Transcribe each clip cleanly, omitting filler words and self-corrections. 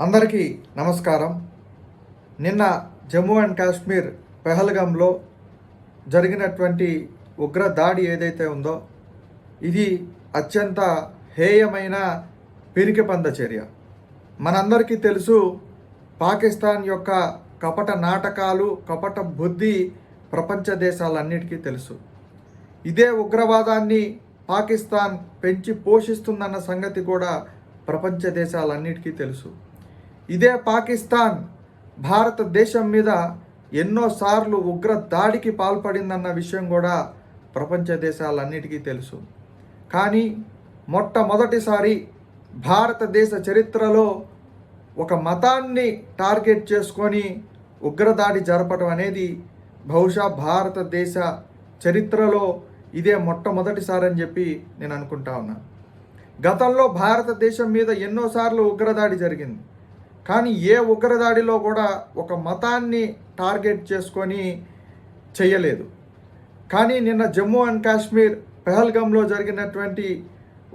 అందరికీ నమస్కారం. నిన్న జమ్మూ అండ్ కాశ్మీర్ పెహల్గాంలో జరిగినటువంటి ఉగ్ర దాడి ఏదైతే ఉందో ఇది అత్యంత హేయమైన పిరికిపంద చర్య. మనందరికీ తెలుసు, పాకిస్తాన్ యొక్క కపట నాటకాలు, కపట బుద్ధి ప్రపంచ దేశాలన్నిటికీ తెలుసు. ఇదే ఉగ్రవాదాన్ని పాకిస్తాన్ పెంచి పోషిస్తుందన్న సంగతి కూడా ప్రపంచ దేశాలన్నిటికీ తెలుసు. ఇదే పాకిస్తాన్ భారతదేశం మీద ఎన్నోసార్లు ఉగ్ర దాడికి పాల్పడిందన్న విషయం కూడా ప్రపంచ దేశాలన్నిటికీ తెలుసు. కానీ మొట్టమొదటిసారి భారతదేశ చరిత్రలో ఒక మతాన్ని టార్గెట్ చేసుకొని ఉగ్రదాడి జరపడం అనేది బహుశా భారతదేశ చరిత్రలో ఇదే మొట్టమొదటిసారి అని చెప్పి నేను అనుకుంటా ఉన్నాను. గతంలో భారతదేశం మీద ఎన్నోసార్లు ఉగ్రదాడి జరిగింది, కానీ ఏ ఉగ్రదాడిలో కూడా ఒక మతాన్ని టార్గెట్ చేసుకొని చేయలేదు. కానీ నిన్న జమ్మూ అండ్ కాశ్మీర్ పెహల్గాంలో జరిగినటువంటి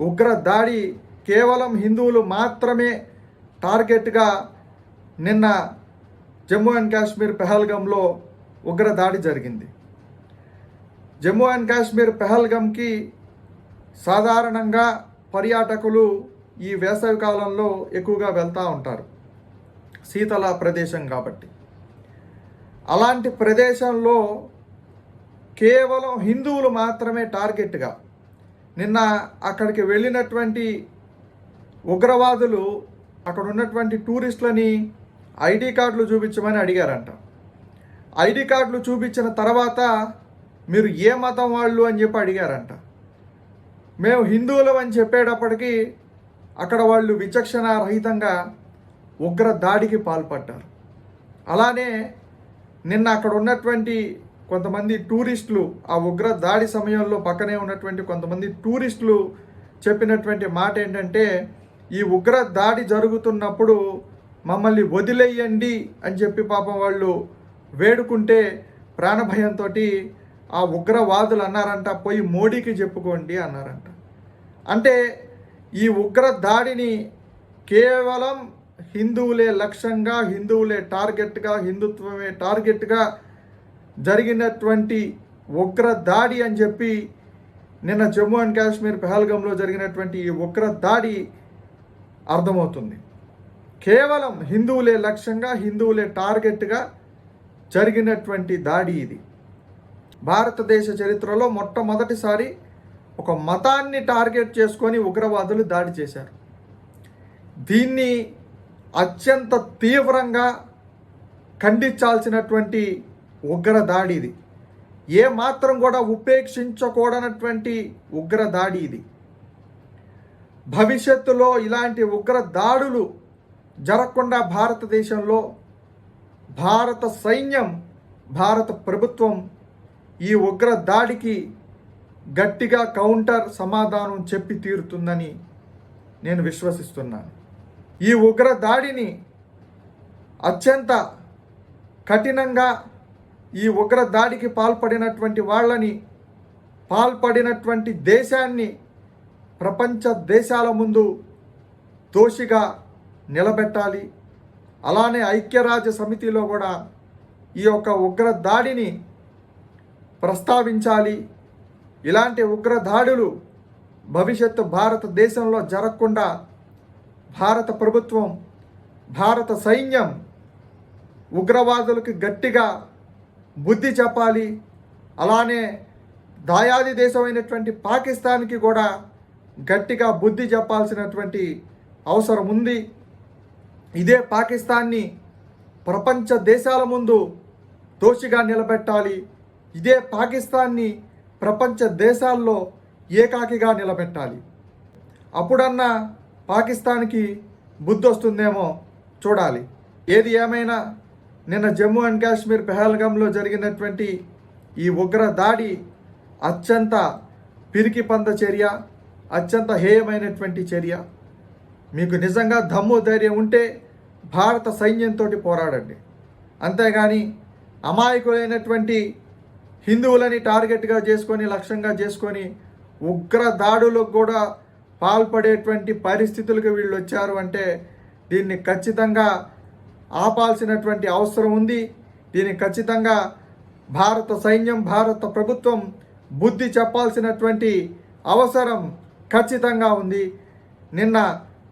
ఉగ్రదాడి కేవలం హిందువులు మాత్రమే టార్గెట్గా నిన్న జమ్మూ అండ్ కాశ్మీర్ పెహల్గాంలో ఉగ్రదాడి జరిగింది. జమ్మూ అండ్ కాశ్మీర్ పెహల్గాంకి సాధారణంగా పర్యాటకులు ఈ వేసవి కాలంలో ఎక్కువగా వెళ్తూ ఉంటారు, శీతల ప్రదేశం కాబట్టి. అలాంటి ప్రదేశంలో కేవలం హిందువులు మాత్రమే టార్గెట్గా నిన్న అక్కడికి వెళ్ళినటువంటి ఉగ్రవాదులు అక్కడ ఉన్నటువంటి టూరిస్టులని ఐడి కార్డులు చూపించమని అడిగారంట. ఐడి కార్డులు చూపించిన తర్వాత మీరు ఏ మతం వాళ్ళు అని చెప్పి అడిగారంట. మేము హిందువులం అని చెప్పేటప్పటికీ అక్కడ వాళ్ళు విచక్షణ రహితంగా ఉగ్ర దాడికి పాల్పడ్డారు. అలానే నిన్న అక్కడ ఉన్నటువంటి కొంతమంది టూరిస్టులు, ఆ ఉగ్ర దాడి సమయంలో పక్కనే ఉన్నటువంటి కొంతమంది టూరిస్టులు చెప్పినటువంటి మాట ఏంటంటే, ఈ ఉగ్ర దాడి జరుగుతున్నప్పుడు మమ్మల్ని వదిలేయండి అని చెప్పి పాపం వాళ్ళు వేడుకుంటే ప్రాణభయంతో ఆ ఉగ్రవాదులు అన్నారంట, పోయి మోడీకి చెప్పుకోండి అన్నారంట. అంటే ఈ ఉగ్ర దాడిని కేవలం హిందువులే లక్ష్యంగా, హిందువులే టార్గెట్గా, హిందుత్వమే టార్గెట్గా జరిగినటువంటి ఉగ్ర దాడి అని చెప్పి నిన్న జమ్మూ అండ్ కాశ్మీర్ పెహల్గాంలో జరిగినటువంటి ఈ ఉగ్ర దాడి అర్థమవుతుంది. కేవలం హిందువులే లక్ష్యంగా, హిందువులే టార్గెట్గా జరిగినటువంటి దాడి ఇది. భారతదేశ చరిత్రలో మొట్టమొదటిసారి ఒక మతాన్ని టార్గెట్ చేసుకొని ఉగ్రవాదులు దాడి చేశారు. దీన్ని అత్యంత తీవ్రంగా ఖండించాల్సినటువంటి ఉగ్ర దాడి ఇది. ఏ మాత్రం కూడా ఉపేక్షించకూడనటువంటి ఉగ్ర దాడి ఇది. భవిష్యత్తులో ఇలాంటి ఉగ్ర దాడులు జరగకుండా భారతదేశంలో భారత సైన్యం, భారత ప్రభుత్వం ఈ ఉగ్ర దాడికి గట్టిగా కౌంటర్ సమాధానం చెప్పి తీరుతుందని నేను విశ్వసిస్తున్నాను. ఈ ఉగ్ర దాడిని అత్యంత కఠినంగా, ఈ ఉగ్ర దాడికి పాల్పడినటువంటి వాళ్ళని, పాల్పడినటువంటి దేశాన్ని ప్రపంచ దేశాల ముందు దోషిగా నిలబెట్టాలి. అలానే ఐక్యరాజ్య సమితిలో కూడా ఈ యొక్క ఉగ్ర దాడిని ప్రస్తావించాలి. ఇలాంటి ఉగ్ర దాడులు భవిష్యత్తు భారతదేశంలో జరగకుండా భారత ప్రభుత్వం, భారత సైన్యం ఉగ్రవాదులకు గట్టిగా బుద్ధి చెప్పాలి. అలానే దాయాది దేశమైనటువంటి పాకిస్తాన్కి కూడా గట్టిగా బుద్ధి చెప్పాల్సినటువంటి అవసరం ఉంది. ఇదే పాకిస్తాన్ని ప్రపంచ దేశాల ముందు దోషిగా నిలబెట్టాలి. ఇదే పాకిస్తాన్ని ప్రపంచ దేశాల్లో ఏకాకిగా నిలబెట్టాలి. అప్పుడన్నా పాకిస్తాన్కి బుద్ధి వస్తుందేమో చూడాలి. ఏది ఏమైనా నిన్న జమ్మూ అండ్ కాశ్మీర్ పెహల్గాంలో జరిగినటువంటి ఈ ఉగ్ర దాడి అత్యంత పిరికిపంద చర్య, అత్యంత హేయమైనటువంటి చర్య. మీకు నిజంగా దమ్ము ధైర్యం ఉంటే భారత సైన్యంతో పోరాడండి. అంతేగాని అమాయకులైనటువంటి హిందువులని టార్గెట్గా చేసుకొని, లక్ష్యంగా చేసుకొని ఉగ్ర దాడులకు కూడా పాల్పడేటువంటి పరిస్థితులకు వీళ్ళు వచ్చారు అంటే దీన్ని ఖచ్చితంగా ఆపాల్సినటువంటి అవసరం ఉంది. దీనికి ఖచ్చితంగా భారత సైన్యం, భారత ప్రభుత్వం బుద్ధి చెప్పాల్సినటువంటి అవసరం ఖచ్చితంగా ఉంది. నిన్న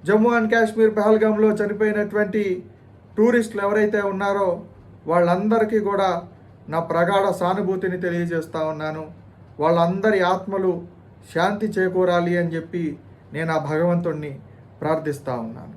జమ్మూ అండ్ కాశ్మీర్ పహల్గామ్లో చనిపోయినటువంటి టూరిస్టులు ఎవరైతే ఉన్నారో వాళ్ళందరికీ కూడా నా ప్రగాఢ సానుభూతిని తెలియజేస్తూ ఉన్నాను. వాళ్ళందరి ఆత్మలు శాంతి చేకూరాలి అని చెప్పి నేను ఆ భగవంతుణ్ణి ప్రార్థిస్తూ ఉన్నాను.